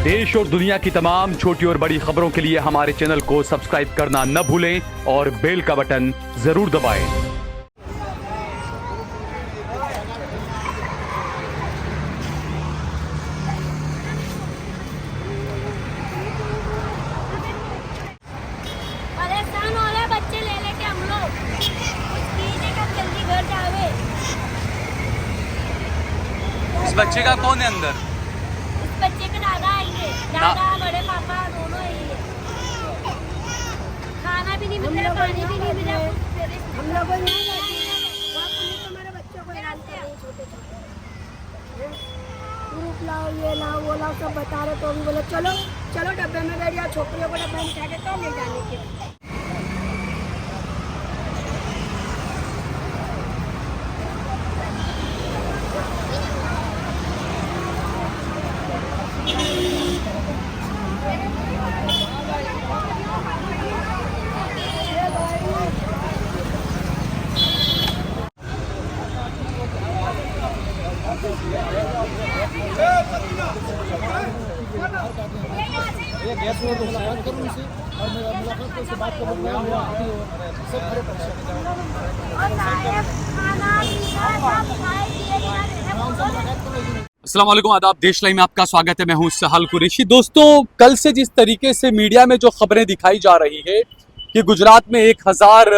देश और दुनिया की तमाम छोटी और बड़ी खबरों के लिए हमारे चैनल को सब्सक्राइब करना न भूलें और बेल का बटन जरूर दबाएं। इस बच्चे का कौन है अंदर? इस बच्चे के दादा आएंगे, दादा बड़े पापा दोनों आएंगे। खाना भी नहीं मिल रहा, पानी भी नहीं मिल रहा। हम लोग हमारे बच्चों को डालते हैं छोटे छोटे प्रूफ लाओ, ये लाओ वो लाओ सब बता रहे, तो भी बोले चलो चलो डब्बे में बैठ जाओ, छोकरियों को डब्बे में बिठा के तो ले जाने के। अस्सलाम वालेकुम, आदाब। देश लाइव में आपका स्वागत है। मैं हूं सहल कुरैशी। दोस्तों, कल से जिस तरीके से मीडिया में जो खबरें दिखाई जा रही है कि गुजरात में 1000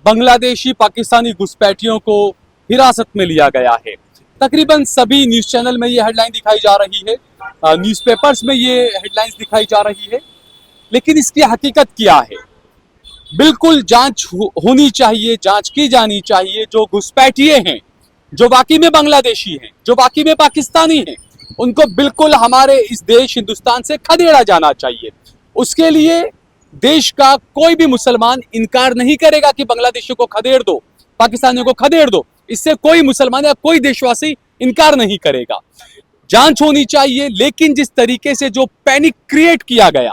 बांग्लादेशी पाकिस्तानी घुसपैठियों को हिरासत में लिया गया है। तकरीबन सभी न्यूज़ चैनल में ये हेडलाइन दिखाई जा रही है, न्यूज़पेपर्स में ये हेडलाइंस दिखाई जा रही है, लेकिन इसकी हकीकत क्या है? बिल्कुल जांच होनी चाहिए, जांच की जानी चाहिए। जो घुसपैठिए हैं, जो वाकई में बांग्लादेशी हैं, जो वाकई में पाकिस्तानी हैं, उनको बिल्कुल हमारे इस देश हिंदुस्तान से खदेड़ा जाना चाहिए। उसके लिए देश का कोई भी मुसलमान इनकार नहीं करेगा कि बांग्लादेशियों को खदेड़ दो, पाकिस्तानियों को खदेड़ दो। इससे कोई मुसलमान या कोई देशवासी इनकार नहीं करेगा। जांच होनी चाहिए, लेकिन जिस तरीके से जो पैनिक क्रिएट किया गया,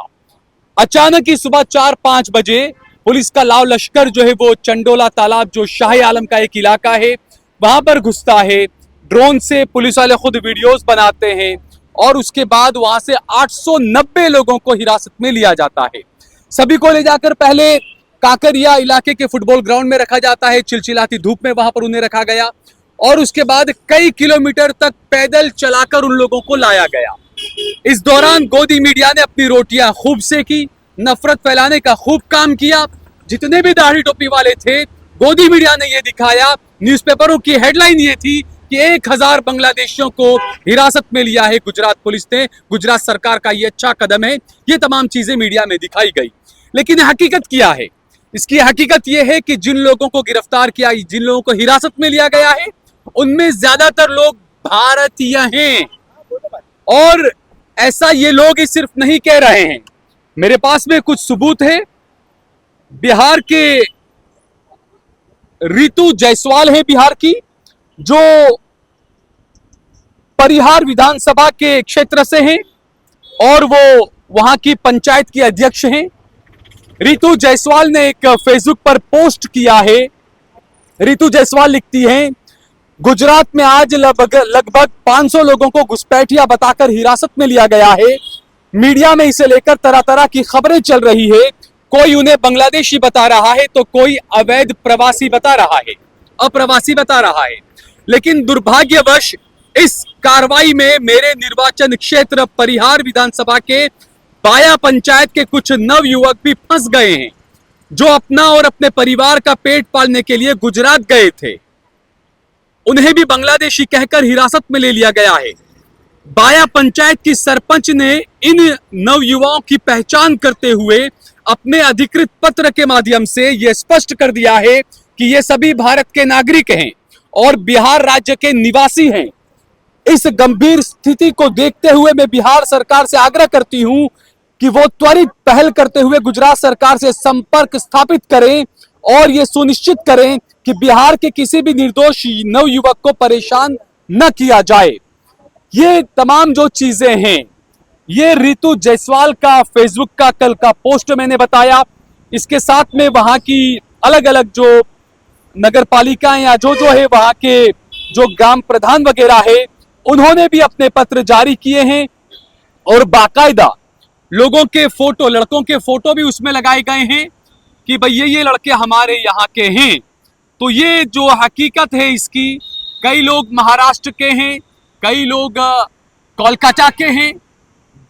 अचानक ही सुबह 4-5 बजे पुलिस का लाव लश्कर जो है वो चंडोला तालाब, जो शाह आलम का एक इलाका है, वहां पर घुसता है। ड्रोन से पुलिस वाले खुद वीडियोस बनाते हैं और उसके बाद वहां से 890 लोगों को हिरासत में लिया जाता है। सभी को ले जाकर पहले काकरिया इलाके के फुटबॉल ग्राउंड में रखा जाता है। चिलचिलाती धूप में वहां पर उन्हें रखा गया और उसके बाद कई किलोमीटर तक पैदल चलाकर उन लोगों को लाया गया। इस दौरान गोदी मीडिया ने अपनी रोटियां खूब सेकी, नफरत फैलाने का खूब काम किया। जितने भी दाढ़ी टोपी वाले थे, गोदी मीडिया ने यह दिखाया, न्यूज़पेपरों की हेडलाइन ये थी कि 1000 बांग्लादेशियों को हिरासत में लिया है गुजरात पुलिस ने। गुजरात सरकार का ये अच्छा कदम है। ये तमाम चीजें मीडिया में दिखाई गई, लेकिन हकीकत क्या है? इसकी हकीकत यह है कि जिन लोगों को गिरफ्तार किया, जिन लोगों को हिरासत में लिया गया है, उनमें ज्यादातर लोग भारतीय हैं। और ऐसा ये लोग ही सिर्फ नहीं कह रहे हैं, मेरे पास में कुछ सबूत है। बिहार के रितु जायसवाल है, बिहार की, जो परिहार विधानसभा के क्षेत्र से हैं और वो वहां की पंचायत की अध्यक्ष हैं। रितु जायसवाल ने एक फेसबुक पर पोस्ट किया है। रितु जायसवाल लिखती हैं, गुजरात में आज लगभग 500 लोगों को घुसपैठिया बताकर हिरासत में लिया गया है। मीडिया में इसे लेकर तरह तरह की खबरें चल रही है। कोई उन्हें बांग्लादेशी बता रहा है तो कोई अवैध प्रवासी बता रहा है, अप्रवासी बता रहा है। लेकिन दुर्भाग्यवश इस कार्रवाई में मेरे निर्वाचन क्षेत्र परिहार विधानसभा के बाया पंचायत के कुछ नवयुवक भी फंस गए हैं, जो अपना और अपने परिवार का पेट पालने के लिए गुजरात गए थे। उन्हें भी बांग्लादेशी कहकर हिरासत में ले लिया गया है। बाया पंचायत की सरपंच ने इन नवयुवाओं की पहचान करते हुए अपने अधिकृत पत्र के माध्यम से यह स्पष्ट कर दिया है कि ये सभी भारत के नागरिक हैं और बिहार राज्य के निवासी हैं। इस गंभीर स्थिति को देखते हुए मैं बिहार सरकार से आग्रह करती हूं कि वो त्वरित पहल करते हुए गुजरात सरकार से संपर्क स्थापित करें और ये सुनिश्चित करें कि बिहार के किसी भी निर्दोष नवयुवक को परेशान न किया जाए। ये तमाम जो चीजें हैं, ये रितु जायसवाल का फेसबुक का कल का पोस्ट मैंने बताया। इसके साथ में वहां की अलग अलग जो नगर पालिकाएं या जो है वहां के जो ग्राम प्रधान वगैरह है, उन्होंने भी अपने पत्र जारी किए हैं और बाकायदा लोगों के फोटो, लड़कों के फोटो भी उसमें लगाए गए हैं कि भाई ये लड़के हमारे यहाँ के हैं। तो ये जो हकीकत है इसकी, कई लोग महाराष्ट्र के हैं, कई लोग कोलकाता के हैं,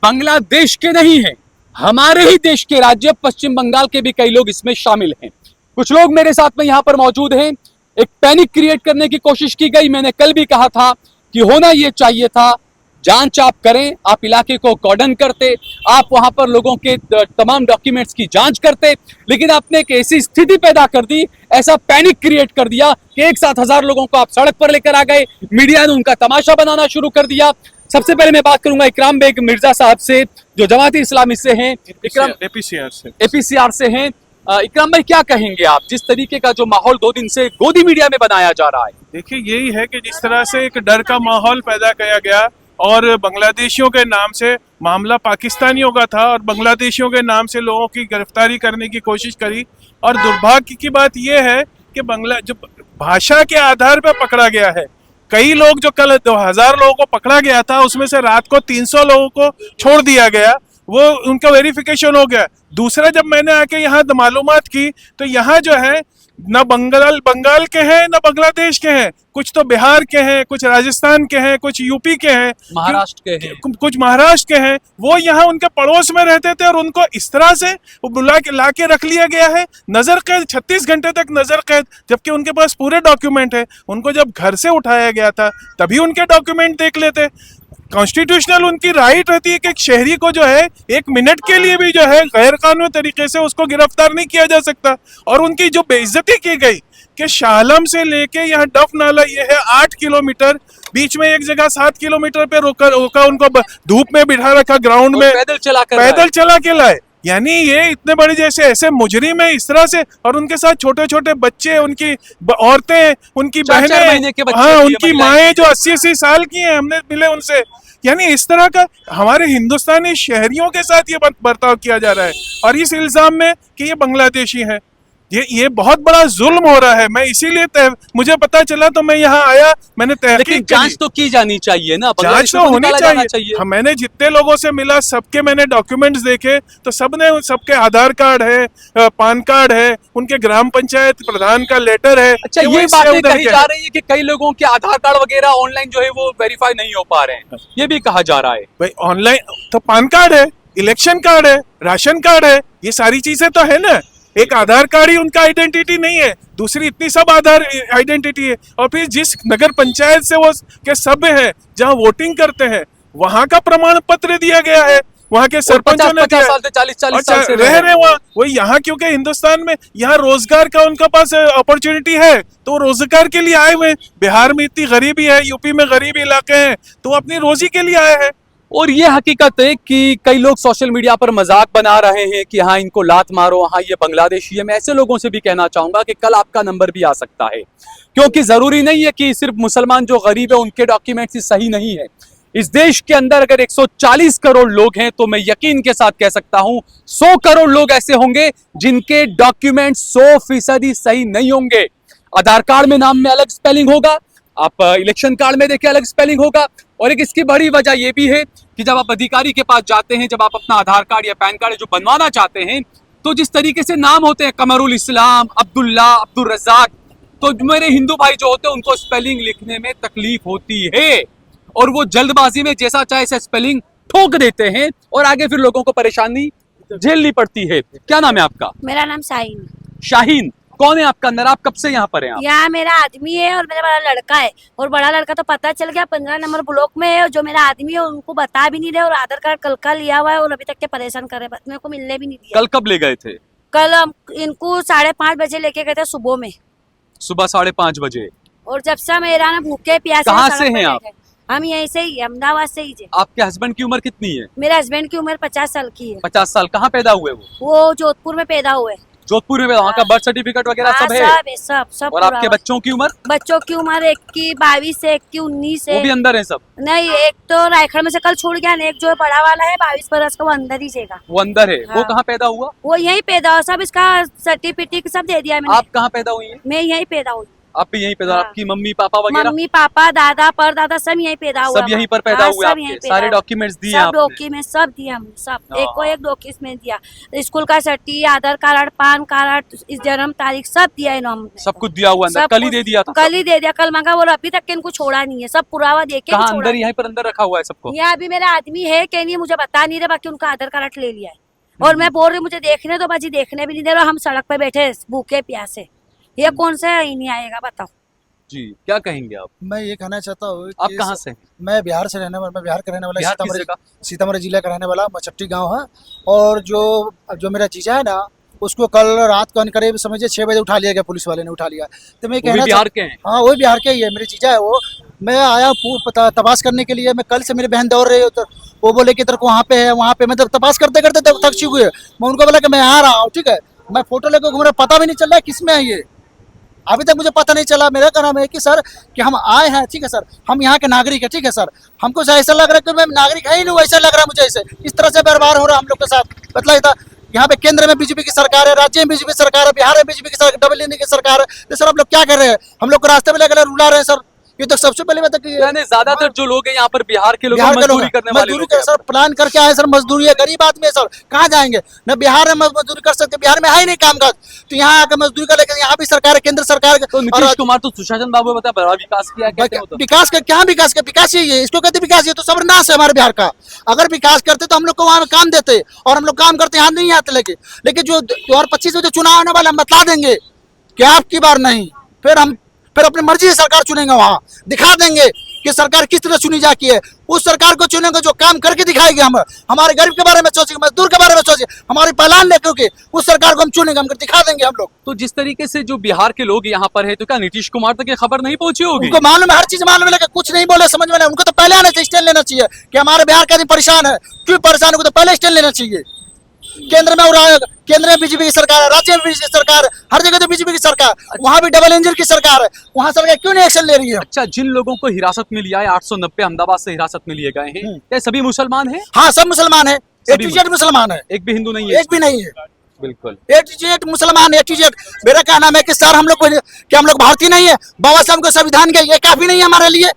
बांग्लादेश के नहीं हैं, हमारे ही देश के राज्य पश्चिम बंगाल के भी कई लोग इसमें शामिल हैं। कुछ लोग मेरे साथ में यहाँ पर मौजूद हैं। एक पैनिक क्रिएट करने की कोशिश की गई। मैंने कल भी कहा था कि होना ये चाहिए था, जांच आप करें, आप इलाके को कॉर्डन करते, आप वहां पर लोगों के तमाम डॉक्यूमेंट्स की जांच करते, लेकिन आपने एक ऐसी स्थिति पैदा कर दी, ऐसा पैनिक क्रिएट कर दिया कि एक साथ 1000 लोगों को आप सड़क पर लेकर आ गए, मीडिया ने उनका तमाशा बनाना शुरू कर दिया। सबसे पहले मैं बात करूंगा इकराम बेग मिर्जा साहब से, जो जमाती इस्लामी से हैं, इकराम एपीसीआर से हैं। इकराम भाई, क्या कहेंगे आप, जिस तरीके का जो माहौल 2 दिन से गोदी मीडिया में बनाया जा रहा है? देखिए, यही है कि जिस तरह से एक डर का माहौल पैदा किया गया और बांग्लादेशियों के नाम से, मामला पाकिस्तानियों का था और बांग्लादेशियों के नाम से लोगों की गिरफ्तारी करने की कोशिश करी। और दुर्भाग्य की बात यह है कि जो भाषा के आधार पर पकड़ा गया है, कई लोग जो कल 2000 लोगों को पकड़ा गया था, उसमें से रात को 300 लोगों को छोड़ दिया गया, वो उनका वेरिफिकेशन हो गया। दूसरा, जब मैंने आके यहाँ मालूमात की तो यहाँ जो है न बंगाल के हैं न बांग्लादेश के हैं, कुछ तो बिहार के हैं, कुछ राजस्थान के हैं, कुछ यूपी के हैं, महाराष्ट्र के हैं, कुछ महाराष्ट्र के हैं। वो यहाँ उनके पड़ोस में रहते थे और उनको इस तरह से वो बुला के ला के रख लिया गया है, नजर कैद, 36 घंटे तक नजर कैद, जबकि उनके पास पूरे डॉक्यूमेंट है। उनको जब घर से उठाया गया था तभी उनके डॉक्यूमेंट देख लेते। कॉन्स्टिट्यूशनल उनकी राइट रहती है कि एक शहरी को जो है 1 मिनट के लिए भी जो है गैर कानूनी तरीके से उसको गिरफ्तार नहीं किया जा सकता। और उनकी जो बेइज्जती की गई कि शालम से लेके यहाँ डफ नाला ये है 8 किलोमीटर, बीच में एक जगह 7 किलोमीटर पे रोका उनको धूप में बिठा रखा, ग्राउंड में पैदल चला के लाए। यानी ये इतने बड़े जैसे ऐसे मुजरिम है इस तरह से, और उनके साथ छोटे छोटे बच्चे, उनकी औरतें, उनकी बहनें, हाँ, उनकी माएँ जो 80-80 साल की हैं, हमने मिले उनसे। यानी इस तरह का हमारे हिंदुस्तानी शहरियों के साथ ये बर्ताव किया जा रहा है, और इस इल्जाम में कि ये बांग्लादेशी हैं। ये बहुत बड़ा जुल्म हो रहा है। मैं इसीलिए चाहिए पता चला तो मैं यहाँ आया, मैंने लेकिन जांच तो की जानी चाहिए ना, जांच तो होनी चाहिए। मैंने जितने लोगों से मिला सबके मैंने डॉक्यूमेंट्स देखे तो सबके आधार कार्ड है, पान कार्ड है, उनके ग्राम पंचायत प्रधान का लेटर है। अच्छा, ये बातें कही जा रही है कि कई लोगों के आधार कार्ड वगैरह ऑनलाइन जो है वो वेरीफाई नहीं हो पा रहे हैं, ये भी कहा जा रहा है। भाई ऑनलाइन तो पान कार्ड है, इलेक्शन कार्ड है, राशन कार्ड है, ये सारी चीजें तो है ना। एक आधार कार्ड ही उनका आइडेंटिटी नहीं है, दूसरी इतनी सब आधार आइडेंटिटी है। और फिर जिस नगर पंचायत से वो के सभ्य है, जहाँ वोटिंग करते हैं, वहां का प्रमाण पत्र दिया गया है, वहाँ के सरपंचों ने 40 साल से रह रहे वहाँ। वही यहाँ क्योंकि हिंदुस्तान में यहाँ रोजगार का उनके पास अपॉर्चुनिटी है, तो रोजगार के लिए आए हुए। बिहार में इतनी गरीबी है, यूपी में गरीब इलाके हैं, तो वो अपनी रोजी के लिए आए हैं। और ये हकीकत है कि कई लोग सोशल मीडिया पर मजाक बना रहे हैं कि हाँ इनको लात मारो, हाँ ये बांग्लादेशी है। मैं ऐसे लोगों से भी कहना चाहूंगा कि कल आपका नंबर भी आ सकता है, क्योंकि जरूरी नहीं है कि सिर्फ मुसलमान जो गरीब है उनके डॉक्यूमेंट्स सही नहीं है। इस देश के अंदर अगर 140 करोड़ लोग हैं तो मैं यकीन के साथ कह सकता हूं 100 करोड़ लोग ऐसे होंगे जिनके डॉक्यूमेंट 100% सही नहीं होंगे। आधार कार्ड में नाम में अलग स्पेलिंग होगा, आप इलेक्शन कार्ड में देखिए अलग स्पेलिंग होगा। और एक इसकी बड़ी वजह यह भी है कि जब आप अधिकारी के पास जाते हैं, जब आप अपना आधार कार्ड या पैन कार्ड जो बनवाना चाहते हैं, तो जिस तरीके से नाम होते हैं कमरुल इस्लाम, अब्दुल्ला, अब्दुल रज़ाक, तो मेरे हिंदू भाई जो होते हैं उनको स्पेलिंग लिखने में तकलीफ होती है और वो जल्दबाजी में जैसा चाहे ऐसा स्पेलिंग ठोक देते हैं और आगे फिर लोगों को परेशानी झेलनी पड़ती है। क्या नाम है आपका? मेरा नाम शाहीन। शाहीन, कौन है आपका अंदर? आप कब से यहाँ पर हैं? यहाँ मेरा आदमी है और मेरा बड़ा लड़का है, और बड़ा लड़का तो पता चल गया 15 नंबर ब्लॉक में है, और जो मेरा आदमी है उनको बता भी नहीं रहे, और आधार कार्ड कल का लिया हुआ है और अभी तक के परेशान कर रहे, मेरे को मिलने भी नहीं दिया। कल कब ले गए थे? कल इनको 5:30 बजे लेके गए थे सुबह में, सुबह 5:30 बजे। और जब से मेरा ना भूखे प्यासे कहाँ से हैं आप? हम यहीं से ही, अहमदाबाद से ही। आपके हस्बैंड की उम्र कितनी है? मेरे हस्बैंड की उम्र 50 साल की है। 50 साल। कहाँ पैदा हुए वो जोधपुर में पैदा हुए। जोधपुर में? वहाँ का बर्थ सर्टिफिकेट वगैरह सब है? सब। और आपके बच्चों की उम्र? बच्चों की उम्र एक की 22 है, एक की 19 है। वो भी अंदर है सब? नहीं, एक तो रायखड़ में से कल छूट गया, एक जो बड़ा वाला है 22 बरस का, वो अंदर ही सेगा। वो अंदर है। हाँ। वो कहाँ पैदा हुआ? वो यहीं पैदा हुआ, सब इसका सर्टिफिकेट सब दे दिया मैंने। आप कहाँ पैदा हुई है? मैं यहीं पैदा हुई। आप भी यहीं पैदा, हाँ। आपकी मम्मी पापा वगैरह मम्मी पापा दादा परदादा सब यहीं पैदा हुआ, सब यहीं पर पैदा हाँ, हुए सब आपके? यहीं पैदा सारे हुए। डॉक्यूमेंट्स दिए सब आपने? डॉक्यूमेंट सब दिए हमने, सब हाँ, एक को हाँ। एक डॉक्यूमेंट दिया, स्कूल का सर्टी, आधार कार्ड, पान कार्ड, इस जन्म तारीख सब दिया है हमने। सब कुछ दिया हुआ अंदर, सब कल ही कुछ दे दिया था? कल ही दे दिया, कल मांगा, बोलो अभी तक के इनको छोड़ा नहीं है, सब पुरावा दे के भी कहाँ छोड़ा अंदर, यहीं पर अंदर रखा हुआ है सबको? नहीं। यहाँ अभी मेरा आदमी है कि नहीं मुझे बता नहीं रहा, बाकी उनका आधार कार्ड ले लिया है। और मैं बोल रही हूँ मुझे देखने दो, बाजी देखने भी नहीं दे रहा, हम सड़क पे बैठे भूखे प्यासे, ये कौन सा ही नहीं आएगा बताओ। जी, क्या कहेंगे आप? मैं ये कहना चाहता हूँ आप कि कहाँ से हैं? मैं बिहार से रहने वाला, मैं बिहार का रहने वाला, बिहार किस सीतामढ़ी जगह? सीतामढ़ी जिला का रहने वाला मचट्टी गांव है। और जो मेरा जीजा है ना, उसको कल रात को करीब समझिए 6 बजे उठा लिया गया, पुलिस वाले ने उठा लिया। तो मैं वो भी कहना बिहार के हैं? हाँ, वही बिहार के ही है, मेरे जीजा है वो। मैं आया तपास करने के लिए, मैं कल से मेरी बहन दौड़ रही है, तो वो बोले कि तेरे को वहाँ पे है, वहाँ पे मतलब तपास करते करते थक चुकी है। मैं उनको बोला कि मैं आ रहा हूँ, ठीक है, मैं फोटो लेकर घूम रहा, पता भी नहीं चल रहा है किस में है ये, अभी तक मुझे पता नहीं चला। मेरा कहना है कि सर कि हम आए हैं, ठीक है सर, हम यहाँ के नागरिक है, ठीक है सर, हमको ऐसा लग रहा है कि मैं नागरिक है ही नहीं, ऐसा लग रहा है मुझे, ऐसे इस तरह से व्यवहार हो रहा है हम लोग के साथ। मतलब था यहाँ पे केंद्र में बीजेपी की सरकार है, राज्य में बीजेपी सरकार है, बिहार में बीजेपी की सरकार, डबल इंजन की सरकार है, तो सर आप लोग क्या कर रहे हैं? हम लोग को रास्ते में लेकर रुला रहे हैं सर। ये तो सबसे पहले बात है कि यानी ज्यादातर जो लोग हैं यहाँ पर बिहार के लोग, बिहार के लोग मजदूरी करने वाले मजदूरी लोग कर हैं। सर, प्लान करके आए सर, मजदूरी है, गरीब आदमी है सर, कहाँ जाएंगे? न बिहार में मजदूरी कर सकते, बिहार में है ही नहीं कामकाज, तो यहाँ आकर मजदूरी कर, लेकिन यहाँ भी सरकार है, केंद्र सरकार तो नीतीश कुमार तो सुशासन बाबू ने बताया बड़ा विकास किया, कहते हो तो? विकास का क्या विकास का विकास ही है, इसको कहते विकास, ये तो सर्वनाश है हमारे बिहार का। अगर विकास करते तो हम लोग को वहाँ काम देते, और हम लोग काम करते यहाँ नहीं आते। लेकिन जो 2025 में जो चुनाव आने वाला, हम बता देंगे कि आपकी बार नहीं, फिर अपनी मर्जी से सरकार चुनेंगे, वहाँ दिखा देंगे कि सरकार किस तरह चुनी जाती है। उस सरकार को चुनेंगे जो काम करके दिखाएगी, हम हमारे गरीब के बारे में सोचेंगे, मजदूर के बारे में सोचेंगे, हमारी पहचान लेकर के उस सरकार को हम चुनेंगे, हम दिखा देंगे हम लोग। तो जिस तरीके से जो बिहार के लोग यहाँ पर है, तो क्या नीतीश कुमार तक ये खबर नहीं पहुंची होगी? उनको मालूम है, हर चीज मालूम है, लेकिन कुछ नहीं बोले, समझ में नहीं। उनको तो पहले आना चाहिए, स्टैंड लेना चाहिए कि हमारे बिहार का आदमी परेशान है, क्यों परेशान है, तो पहले स्टैंड लेना चाहिए। केंद्र में बीजेपी की सरकार है, राज्य में बीजेपी की सरकार है, हर जगह तो बीजेपी की सरकार, वहाँ भी डबल इंजन की सरकार है, वहाँ सरकार क्यों नहीं एक्शन ले रही है? अच्छा, जिन लोगों को हिरासत में लिया है, 890 अहमदाबाद से हिरासत में लिए गए हैं, क्या सभी मुसलमान हैं? हाँ, सब मुसलमान है, सभी A to Z मुसलमान है, एक भी हिंदू नहीं है? एक भी नहीं है, बिल्कुल। A to Z मुसलमान है, A to Z। मेरा कहना है कि सर हम लोग क्या हम लोग भारतीय नहीं है? बाबा साहब को संविधान के ये काफी नहीं है हमारे लिए?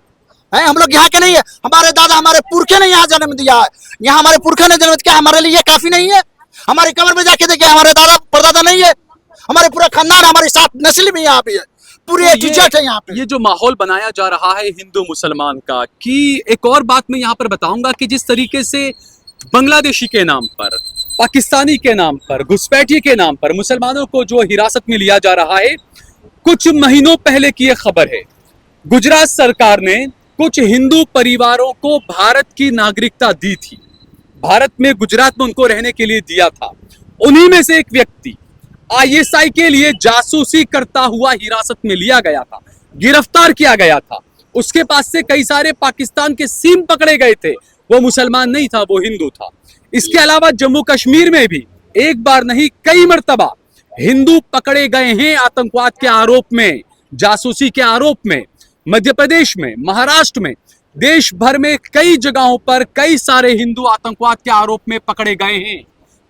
है, हम लोग यहाँ के नहीं है? हमारे दादा हमारे पुरखे ने यहाँ जन्म दिया है, यहाँ हमारे पुरखे ने जन्म दिया, हमारे लिए काफी नहीं है? हमारी कब्र में जाके देखिए, हमारे दादा परदादा नहीं है, हमारे पूरा खानदान, हमारी 7 नस्ल भी यहाँ पे है, पूरी A to Z है यहाँ पे। ये जो माहौल बनाया जा रहा है हिंदू मुसलमान का, कि एक और बात मैं यहाँ पर बताऊंगा कि जिस तरीके से बांग्लादेशी के नाम पर, पाकिस्तानी के नाम पर, घुसपैठिए के नाम पर मुसलमानों को जो हिरासत में लिया जा रहा है, कुछ महीनों पहले की यह खबर है, गुजरात सरकार ने कुछ हिंदू परिवारों को भारत की नागरिकता दी थी, भारत में गुजरात में उनको रहने के लिए दिया था। उन्हीं में से एक व्यक्ति ISI के लिए जासूसी करता हुआ हिरासत में लिया गया था, गिरफ्तार किया गया था। उसके पास से कई सारे पाकिस्तान के सिम पकड़े गए थे, वो मुसलमान नहीं था, वो हिंदू था। इसके अलावा जम्मू कश्मीर में भी एक बार नहीं कई मर्तबा हिंदू पकड़े गए हैं आतंकवाद के आरोप में, जासूसी के आरोप में। मध्य प्रदेश में, महाराष्ट्र में, देश भर में कई जगहों पर कई सारे हिंदू आतंकवाद के आरोप में पकड़े गए हैं,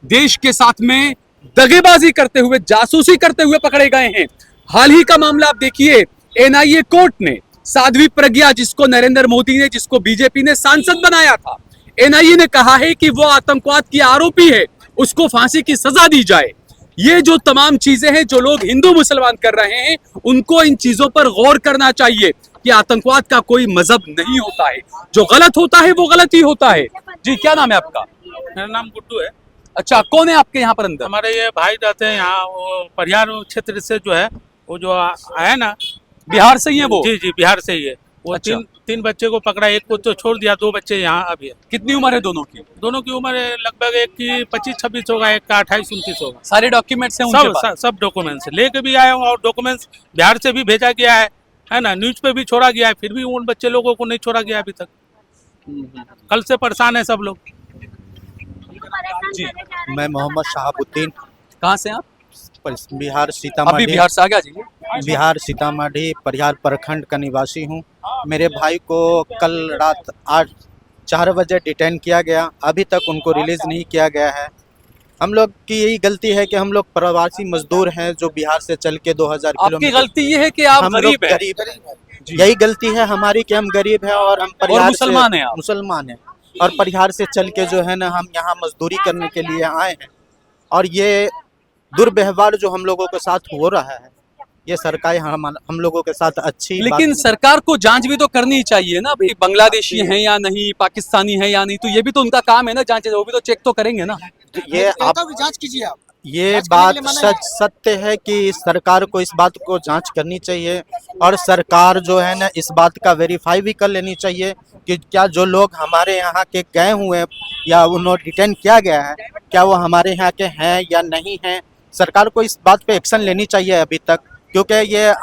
देश के साथ में दगेबाजी करते हुए, जासूसी करते हुए पकड़े गए हैं। हाल ही का मामला आप देखिए, NIA कोर्ट ने साध्वी प्रज्ञा, जिसको नरेंद्र मोदी ने, जिसको बीजेपी ने सांसद बनाया था, NIA ने कहा है कि वो आतंकवाद की आरोपी है, उसको फांसी की सजा दी जाए। ये जो तमाम चीजें हैं जो लोग हिंदू मुसलमान कर रहे हैं, उनको इन चीजों पर गौर करना चाहिए कि आतंकवाद का कोई मजहब नहीं होता है, जो गलत होता है वो गलत ही होता है। जी, क्या नाम है आपका? मेरा नाम गुड्डू है। अच्छा, कौन है आपके यहाँ पर अंदर? हमारे ये भाई रहते हैं यहाँ, वो परिहार क्षेत्र से जो है, वो जो आया ना, बिहार से ही है वो? जी जी, बिहार से ही है वो। अच्छा। तीन बच्चे को पकड़ा, एक को तो छोड़ दिया, 2 बच्चे यहाँ अभी है। कितनी उम्र है दोनों की? दोनों की उम्र लगभग एक की 25-26 होगा, एक का 28-29 होगा। सारे डॉक्यूमेंट्स हैं उनके पास? सब डॉक्यूमेंट्स लेके भी आए हूँ, और डॉक्यूमेंट्स बिहार से भी भेजा गया है ना, न्यूज पे भी छोड़ा गया है, फिर भी उन बच्चे लोगों को नहीं छोड़ा गया अभी तक। कल से परेशान है सब लोग। जी, मैं मोहम्मद शहाबुद्दीन, कहाँ से आप? बिहार अभी सीतामढ़ी, बिहार से आ गया जी? बिहार सीतामढ़ी परिहार प्रखंड का निवासी हूँ। मेरे भाई को कल रात 4 बजे डिटेन किया गया, अभी तक उनको रिलीज नहीं किया गया है। हम लोग की यही गलती है कि हम लोग प्रवासी मजदूर हैं जो बिहार से चल के 2000 आपकी किलोमीटर। गलती ये है कि आप हम लोग गरीब हैं। गरीब हैं। यही गलती है हमारी कि हम गरीब हैं और हम परिवार मुसलमान हैं आप। मुसलमान हैं और परिवार से चल के जो है ना हम यहाँ मजदूरी करने के लिए आए हैं। और ये दुर्व्यवहार जो हम लोगों के साथ हो रहा है, ये सरकार हम लोगों के साथ अच्छी लेकिन सरकार को जांच भी तो करनी चाहिए ना भाई, बांग्लादेशी हैं या नहीं, पाकिस्तानी हैं या नहीं, तो ये भी तो उनका काम है ना जांच, वो भी तो चेक तो करेंगे ना। ये आप जांच कीजिए आप। ये बात सत्य है कि सरकार को इस बात को जांच करनी चाहिए और सरकार जो है ना इस बात का वेरीफाई भी कर लेनी चाहिए कि क्या जो लोग हमारे यहाँ के गए हुए हैं या उन्हें डिटेन किया गया है क्या वो हमारे यहाँ के हैं या नहीं हैं। सरकार को इस बात पे एक्शन लेनी चाहिए अभी तक, क्योंकि ये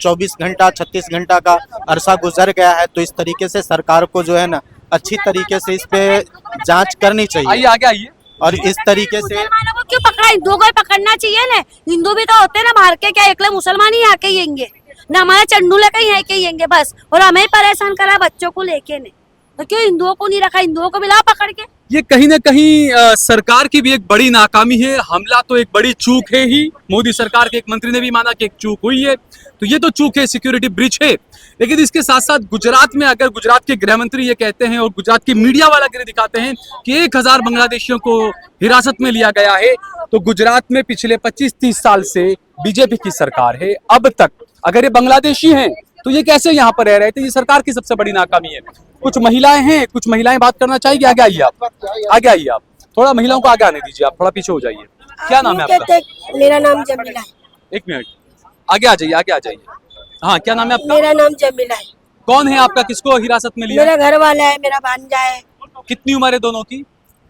24 घंटा 36 घंटा का अरसा गुजर गया है। तो इस तरीके से सरकार को जो है ना अच्छी तरीके से इस पे जांच करनी चाहिए। आइए आगे आइए। और इस तरीके से मुसलमानों को क्यों पकड़ा, हिंदुओं को ही पकड़ना चाहिए ना। हिंदू भी तो होते हैं ना बाहर के, क्या एकले मुसलमान ही आके येंगे ना, हमारे चंडू लेके ही आके येंगे बस, और हमें परेशान करा बच्चों को लेके ने। तो क्यों हिंदुओं को नहीं रखा, हिंदुओं को मिला पकड़ के। ये कहीं ना कहीं सरकार की भी एक बड़ी नाकामी है। हमला तो एक बड़ी चूक है ही, मोदी सरकार के एक मंत्री ने भी माना कि एक चूक हुई है, तो ये तो चूक है, सिक्योरिटी ब्रीच है। लेकिन इसके साथ साथ गुजरात में अगर गुजरात के गृह मंत्री ये कहते हैं और गुजरात की मीडिया वाला दिखाते हैं कि 1000 बांग्लादेशियों को हिरासत में लिया गया है, तो गुजरात में पिछले 25-30 साल से बीजेपी की सरकार है। अब तक अगर ये बांग्लादेशी हैं तो ये कैसे यहाँ पर रह रहे थे, ये सरकार की सबसे बड़ी नाकामी है। कुछ महिलाएं हैं, कुछ महिलाएं बात करना चाहेगी। आगे आइए आप, आगे आइए आप, थोड़ा महिलाओं को आगे आने दीजिए, आप थोड़ा पीछे हो जाइए। क्या नाम है आपका? मेरा नाम जमीला है। एक मिनट, आगे आ जाइए, आगे आ जाइए। हाँ, क्या नाम है आपका? मेरा नाम जमीला है। कौन है आपका, किसको हिरासत में लिया? मेरा घर वाला है, मेरा भांजा है। कितनी उम्र है दोनों की?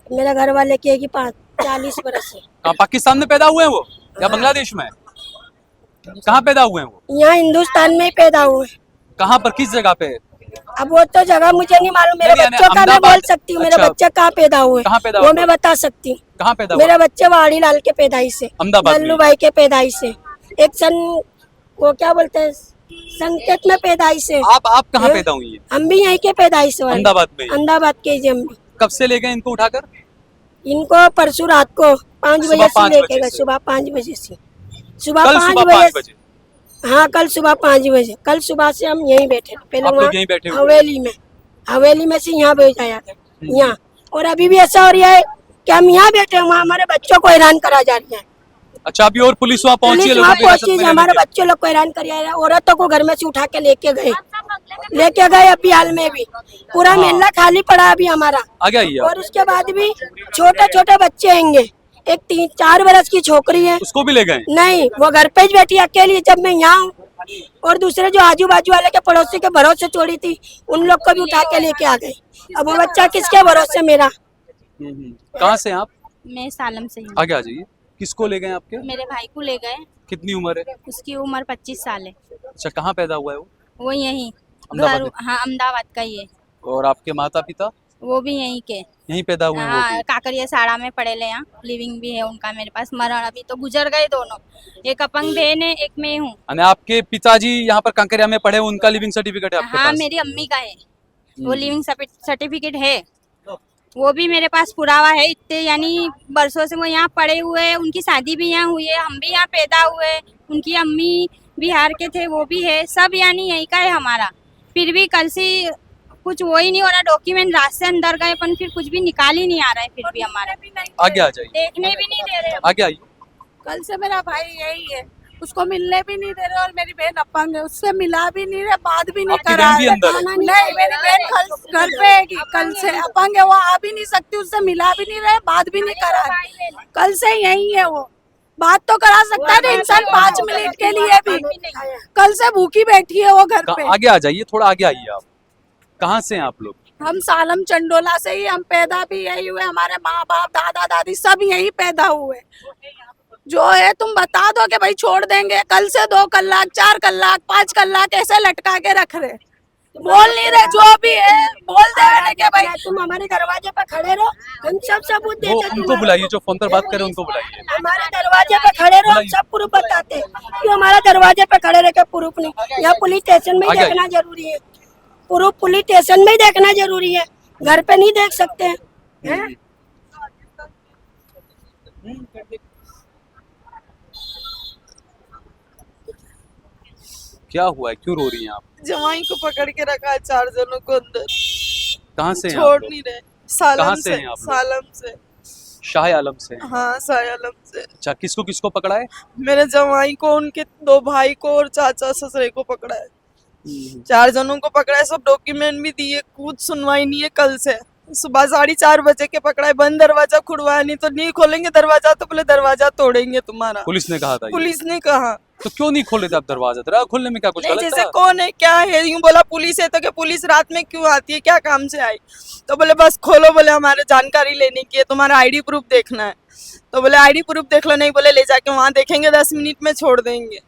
मेरा घर वाले की है कि 40 बरस है। कहाँ, पाकिस्तान में पैदा हुए हैं वो या बांग्लादेश में? कहाँ पैदा हुए हैं वो? यहाँ हिंदुस्तान में ही पैदा हुए। कहाँ पर, किस जगह पे? अब वो तो जगह मुझे नहीं मालूम, मेरे नहीं, बच्चों का मैं बोल सकती हूँ। मेरे अच्छा। बच्चे कहाँ पैदा हुए कहाँ पैदा वो हुए? मैं बता सकती हूँ। कहाँ पैदा हुए? मेरे बच्चे वाड़ी लाल के पैदाइश से, अहमदाबाद में। लल्लू भाई के पैदाइश से, एक सन वो क्या बोलते हैं संकेत में पैदाइश से। आप कहाँ पैदा हुई है? हम भी यहीं के पैदाइश से, अहमदाबाद में। अहमदाबाद के ही हम भी। कब से ले गए इनको उठाकर? इनको परसों रात को 5 सुबह बजे से 5 लेके बजे गए, से। सुबह 5 बजे से। सुबह कल 5 सुबह बजे 5 बजे। हाँ, कल सुबह 5 बजे। कल सुबह से हम यहीं बैठे थे। पहले आप लोग वहाँ यहीं बैठे हुए? हवेली में से यहाँ भेजाया गया यहाँ। और अभी भी ऐसा हो रहा है कि हम यहाँ बैठे हैं, वहाँ हमारे बच्चों को हैरान करा जा रही है। अच्छा, अभी और पुलिस वहाँ पहुंची है? पुलिस लोगों वहाँ को हिरासत पहुंची, में लेने हमारे के लिए? बच्चों लोग को हैरान कर रहा है। औरतों को घर में से उठा के लेके गए अभी हाल में भी। पूरा मेला खाली पड़ा अभी हमारा। आगे आइए आप। और उसके बाद भी छोटे छोटे बच्चे आएंगे, एक 3-4 बरस की छोकरी है। उसको भी ले गए? नहीं, वो घर पे ही बैठी अकेली। जब मैं यहाँ हूँ और दूसरे जो आजू बाजू वाले के पड़ोसी के भरोसे छोड़ी थी, उन लोग को भी उठा के लेके आ गए। अब वो बच्चा किसके भरोसे मेरा। कहाँ से आप? मैं सालम से हूँ। आगे आ जाइए। किसको ले गए आपके? मेरे भाई को ले गए। कितनी उम्र है? उसकी उम्र 25 साल है। अच्छा, कहाँ पैदा हुआ है वो? वो यहीं अहमदाबाद घर, में? हाँ अहमदाबाद का ही है। और आपके माता पिता वो भी यहीं के, यहीं पैदा हुए हैं वो हाँ भी? काकरिया साड़ा में पड़े ले। यहाँ लिविंग भी है उनका मेरे पास। मरण अभी तो गुजर गए दोनों, एक अपंग बहन है, एक मैं हूँ। यानी आपके पिताजी यहाँ पर कांकरिया में पढ़े, उनका लिविंग सर्टिफिकेट है आपके हाँ, पास? मेरी अम्मी का है वो लिविंग सर्टिफिकेट है, वो भी मेरे पास पुरावा है। इतने यानी बरसों से वो यहाँ पड़े हुए हैं। उनकी शादी भी यहाँ हुई है, हम भी यहाँ पैदा हुए। उनकी अम्मी बिहार के थे, वो भी है, सब यानी यहीं का है हमारा। फिर भी कल से कुछ वो ही नहीं हो रहा। डॉक्यूमेंट रात से अंदर गए पर फिर कुछ भी निकाल ही नहीं आ रहा है। फिर भी हमारा आगे आ जाइए, देखने भी नहीं दे रहे। आगे आइए। कल से मेरा भाई यही है, उसको मिलने भी नहीं दे रहे। और मेरी बहन अपंग है, उससे मिला भी नहीं रहे, बात भी नहीं आपकी करा बहन भी अंदर है? नहीं, मेरी बहन कल घर पे है कि कल से अपंग है, वो आ भी नहीं सकती, उससे मिला भी नहीं रहे, बात भी नहीं करा है। कल से यही है, वो बात तो करा सकता है इंसान 5 मिनट के लिए भी। कल से भूखी बैठी है वो घर पे। आगे आ जाइए, थोड़ा आगे आइए आप। कहाँ से हैं आप लोग? हम सालम चंडोला से ही, हम पैदा भी यही हुए, हमारे माँ बाप दादा दादी सब यही पैदा हुए। जो है तुम बता दो कि भाई छोड़ देंगे, कल से 2 कलाक 4 कलाक 5 कलाक ऐसे लटका के रख रहे, बोल नहीं रहे। जो भी है बोल दे कि भाई तुम हमारे दरवाजे पे खड़े रहो, हम सब सबूत वो देते हैं। उनको बुलाइए, जो फोन पर बात कर रहे हैं उनको बुलाइए। हमारे दरवाजे पे खड़े रहो, हम सब प्रूफ बताते हैं। क्यों हमारे दरवाजे पे खड़े रह के प्रूफ नहीं? यहाँ पुलिस स्टेशन में ही आगे देखना जरूरी है। प्रूफ पुलिस स्टेशन में ही देखना जरूरी है, घर पे नहीं देख सकते हैं। क्या हुआ है, क्यों रो रही हैं आप? जवाई को पकड़ के रखा है 4 जनों को अंदर, कहाँ से हैं आप छोड़ लोग? नहीं रहे। कहाँ सालम से से, हैं आप लोग? सालम से। शाह आलम से हैं। हाँ, सालम से। अच्छा, किसको किसको पकड़ा है? मेरे जवाई को, उनके 2 भाई को और चाचा ससुरे को पकड़ा है। 4 जनों को पकड़ा है, सब डॉक्यूमेंट भी दिए, कुछ सुनवाई नहीं है कल से। सुबह 4:30 बजे के पकड़ा है, बंद दरवाजा खुलवाया, नहीं तो नहीं खोलेंगे दरवाजा तो बोले दरवाजा तोड़ेंगे तुम्हारा। पुलिस ने कहा था ये? पुलिस ने कहा। तो क्यों नहीं खोले थे आप दरवाजा? दरवाजा खोलने में क्या कुछ नहीं, गलत जैसे था? कौन है क्या है, यूं बोला पुलिस है तो क्या पुलिस रात में क्यों आती है, क्या काम से आई? तो बोले बस खोलो, बोले हमारे जानकारी लेने की है, तुम्हारा आईडी प्रूफ देखना है। तो बोले आईडी प्रूफ देख लो, नहीं बोले ले जाके वहाँ देखेंगे, 10 मिनट में छोड़ देंगे।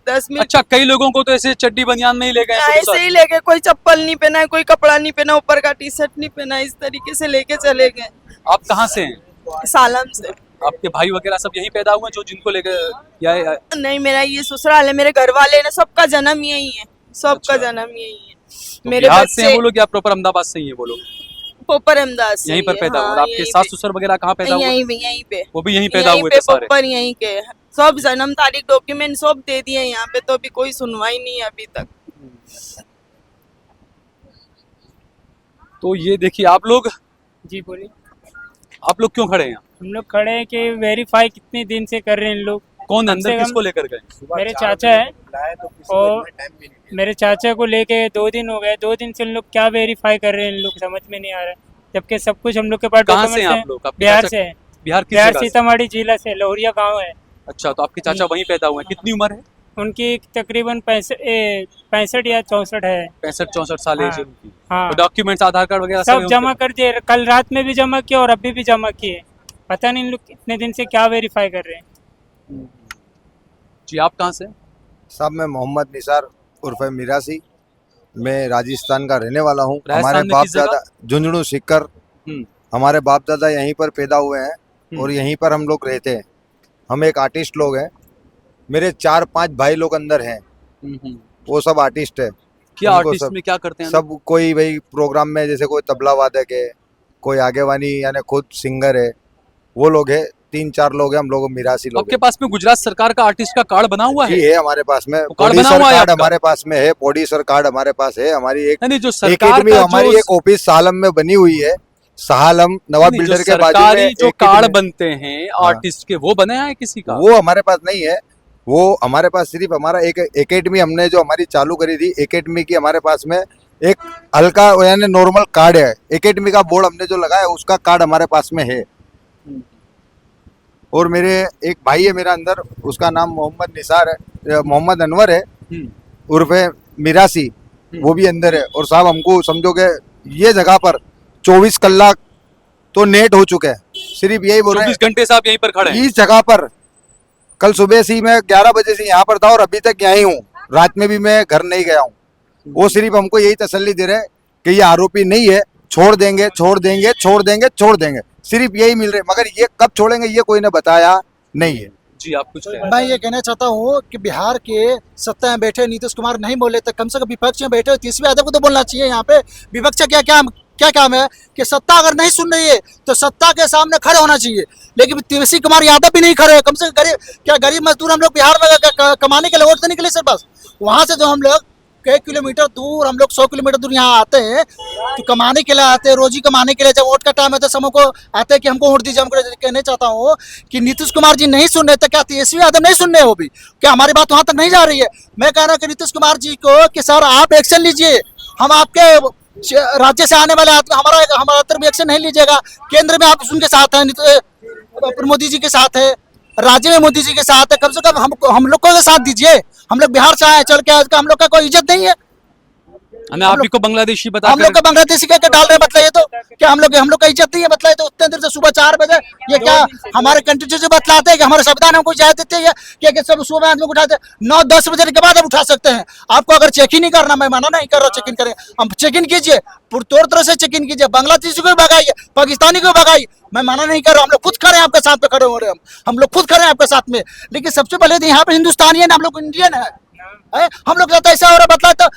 10 मिनट। अच्छा, कई लोगों को तो ऐसे चड्डी बनियान में ही ले गए पुलिस ऐसे ही लेके, कोई चप्पल नहीं पहना है, कोई कपड़ा नहीं पहना, ऊपर का टी-शर्ट नहीं पहना, इस तरीके से लेके चले गए। आप कहाँ से हैं? सालम से। आपके भाई वगैरह सब यहीं पैदा हुए जो जिनको लेकर या नहीं, मेरा ये ससुराल है, मेरे घर वाले ने, सबका जन्म यही है, सबका जन्म यही है। तो मेरे बिहार से हैं बच्चे वो लोग या प्रॉपर अहमदाबाद से ही हैं वो लोग? पोपर अहमदाबाद से यहीं पर ही है, पैदा हुए? हाँ, और आपके यहीं सास पे। ससुर वगैरह कहाँ पैदा हुए? यहीं पे वो भी यहीं पैदा यहीं हुए पे थे सारे? पोपर यहीं के हैं। सब जन्म तारीख डॉक्यूमेंट सब दे दिए यहाँ पे, तो अभी कोई सुनवाई नहीं है अभी तक। तो ये देखिए, आप लोग जी बोलिए। क्यों खड़े हैं? हम लोग खड़े हैं कि वेरीफाई कितने दिन से कर रहे हैं इन लोग। कौन कम अंदर से कम किसको लेकर गए? मेरे चाचा है, और मेरे चाचा को लेके 2 दिन हो गए। 2 दिन से इन लोग क्या वेरीफाई कर रहे हैं, इन लोग समझ में नहीं आ रहा है, जबकि सब कुछ हम लोग के पास कहाँ से डॉक्यूमेंट हैं है। आप लोग? आपके बिहार चाचा- से है। बिहार किस बिहार जगह से? सीतामढ़ी जिला से, लोहरिया गांव है। अच्छा, तो आपके चाचा वहीं पैदा हुए हैं। कितनी उम्र है? उनकी तकरीबन 65 या 64 है। 65-64 साल एज है उनकी। हाँ, तो डॉक्यूमेंट्स, आधार कार्ड वगैरह सब है जमा उनके? कर दिए, कल रात में भी जमा किए और अभी भी जमा किए। पता नहीं इन लोग इतने दिन से क्या वेरीफाई कर रहे हैं। जी, आप कहाँ से? साहब मैं मोहम्मद निसार उर्फ मिरासी, मैं राजस्थान का रहने वाला हूँ। राजस्थान हमारे में बाप किस जगह? दादा झुंझुनू सिक्कर, हम्म। हमारे बाप दादा यहीं पर पैदा हुए हैं और यहीं पर हम लोग रहते हैं। हम एक आर्टिस्ट लोग हैं। मेरे 4-5 भाई लोग अंदर हैं, वो सब आर्टिस्ट है। क्या उनको आर्टिस्ट सब- में क्या करते हैं? सब कोई वही प्रोग्राम में, जैसे कोई तबला वादक है, कोई आगेवानी यानी खुद सिंगर है, वो लोग है। 3-4 लोग हैं हम लोग, मिरासी लोग आपके पास में गुजरात सरकार का आर्टिस्ट का कार्ड बना हुआ है? जी है हमारे पास में। वो कार्ड बना प्रोड्यूसर हुआ है कार्ड आपका? हमारे पास में है, प्रोड्यूसर कार्ड हमारे पास है। हमारी एक नहीं, जो सरकार एकेडमी, का हमारी जो एक ऑफिस सालम में बनी हुई है। सालम नवाब नहीं, जो बिल्डर के बाजू सरकारी में जो एकेडमी- कार्ड बनते हैं आर्टिस्ट के, वो बने हैं किसी का? वो हमारे पास नहीं है। वो हमारे पास सिर्फ हमारा एक एकेडमी हमने जो हमारी चालू करी थी, एकेडमी की हमारे पास में एक हल्का यानी नॉर्मल कार्ड है। एकेडमी का बोर्ड हमने जो लगाया उसका कार्ड हमारे पास में है। और मेरे एक भाई है मेरा अंदर, उसका नाम मोहम्मद निसार है, मोहम्मद अनवर है उर्फे मिरासी, वो भी अंदर है। और साहब हमको समझो कि ये जगह पर 24 कलाक तो नेट हो चुके हैं। सिर्फ यही बोल रहे हैं 24 घंटे से आप यहीं पर खड़े हैं? इस जगह पर। कल सुबह से ही मैं 11 बजे से यहाँ पर था और अभी तक यहीं हूँ। रात में भी मैं घर नहीं गया हूँ। वो सिर्फ हमको यही तसल्ली दे रहे हैं कि ये आरोपी नहीं है, छोड़ देंगे छोड़ देंगे छोड़ देंगे छोड़ देंगे, सिर्फ यही मिल रहे। मगर ये कब छोड़ेंगे ये कोई ने बताया नहीं है। जी, आप कुछ कहें? मैं ये कहना चाहता हूँ कि बिहार के सत्ता में बैठे नीतीश कुमार नहीं बोले तो कम से कम विपक्ष में बैठे 30वीं आदमी को तो बोलना चाहिए। यहाँ पे विपक्ष का क्या काम है कि सत्ता अगर नहीं सुन रही है तो सत्ता के सामने खड़े होना चाहिए। लेकिन नीतीश कुमार यादव भी नहीं खड़े हैं। कम से कम गरीब मजदूर हम लोग बिहार में कमाने के लिए वोट तो निकले सर, बस वहाँ से जो हम लोग कई किलोमीटर दूर, हम लोग 100 किलोमीटर दूर यहाँ आते हैं तो कमाने के लिए आते हैं, रोजी कमाने के लिए। जब वोट का टाइम है तो सब को आते हैं कि हमको वोट दीजिए। हम कहना चाहता हूँ कि नीतीश कुमार जी नहीं सुन रहे तो क्या तेजस्वी यादव नहीं सुन रहे? वो भी क्या हमारी बात वहाँ तक नहीं जा रही है? मैं कह रहा हूँ कि नीतीश कुमार जी को कि सर आप एक्शन लीजिए। हम आपके राज्य से आने वाले आदमी, हमारा तरफ एक्शन नहीं लीजिएगा। केंद्र में आप उनके साथ हैं, मोदी जी के साथ है, राज्य में मोदी जी के साथ है। कम से कम हम लोग को साथ दीजिए। हम लोग बिहार से आए चल के, हम लोग का कोई इज्जत नहीं है। हमें आप ही को बांग्लादेशी बता हम लोग को बांग्लादेशी कह के डाल रहे हैं। मतलब ये तो क्या हम लोग का इज्जत नहीं है? मतलब तो उतने देर से सुबह 4 बजे ये क्या हमारे कंस्टिट्यूशन से बतलाते हैं कि हमारे संविधान हमको इजाजत देते हैं कि सब सुबह आदमी को उठाते 9-10 बजे के बाद आप उठा सकते हैं। आपको अगर चेक ही नहीं करना, मैं मना नहीं कर रहा, चेक इन करें, हम चेक इन कीजिए, पुरतोड़ तरह से चेक इन कीजिए, बांग्लादेशी को भगाइए, पाकिस्तानी को भगाइए, मैं मना नहीं कर रहा। हम लोग खुद खड़े हैं आपके साथ में, खड़े हो रहे हैं हम लोग खुद खड़े हैं आपके साथ में। लेकिन सबसे पहले तो यहाँ पे हिंदुस्तानी है ना, हम लोग इंडियन है। हम लोग जाता ऐसा हो रहा बतला तो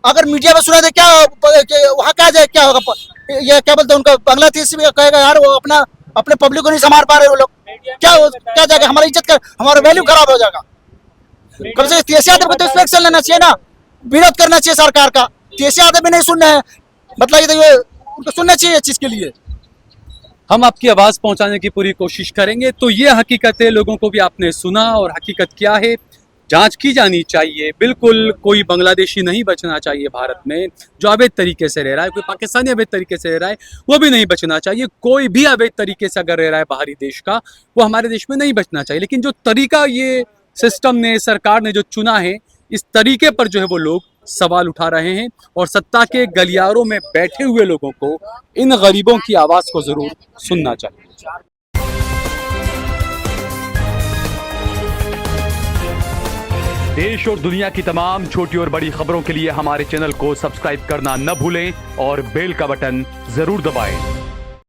अगर मीडिया में सुना दे क्या वहाँ क्या जाए, क्या होगा? ये क्या बोलते हैं उनका बांग्लादेश में कहेगा यार वो अपने पब्लिक को नहीं संभाल पा रहे वो लोग। क्या जाएगा, हमारी इज्जत का, हमारा वैल्यू खराब हो जाएगा। कम से कम तेज यादव को तो इंस्पेक्शन लेना चाहिए ना, विरोध करना चाहिए सरकार का। तेज यादव भी नहीं सुन रहे हैं, मतलब ये उनको सुनना चाहिए इस चीज के लिए। हम आपकी आवाज पहुंचाने की पूरी कोशिश करेंगे। तो ये हकीकत है, लोगों को भी आपने सुना, और हकीकत क्या है जांच की जानी चाहिए। बिल्कुल कोई बांग्लादेशी नहीं बचना चाहिए भारत में जो अवैध तरीके से रह रहा है, कोई पाकिस्तानी अवैध तरीके से रह रहा है वो भी नहीं बचना चाहिए। कोई भी अवैध तरीके से अगर रह रहा है बाहरी देश का, वो हमारे देश में नहीं बचना चाहिए। लेकिन जो तरीका ये सिस्टम ने, सरकार ने जो चुना है, इस तरीके पर जो है वो लोग सवाल उठा रहे हैं, और सत्ता के गलियारों में बैठे हुए लोगों को इन गरीबों की आवाज को जरूर सुनना चाहिए। देश और दुनिया की तमाम छोटी और बड़ी खबरों के लिए हमारे चैनल को सब्सक्राइब करना न भूलें और बेल का बटन जरूर दबाएं।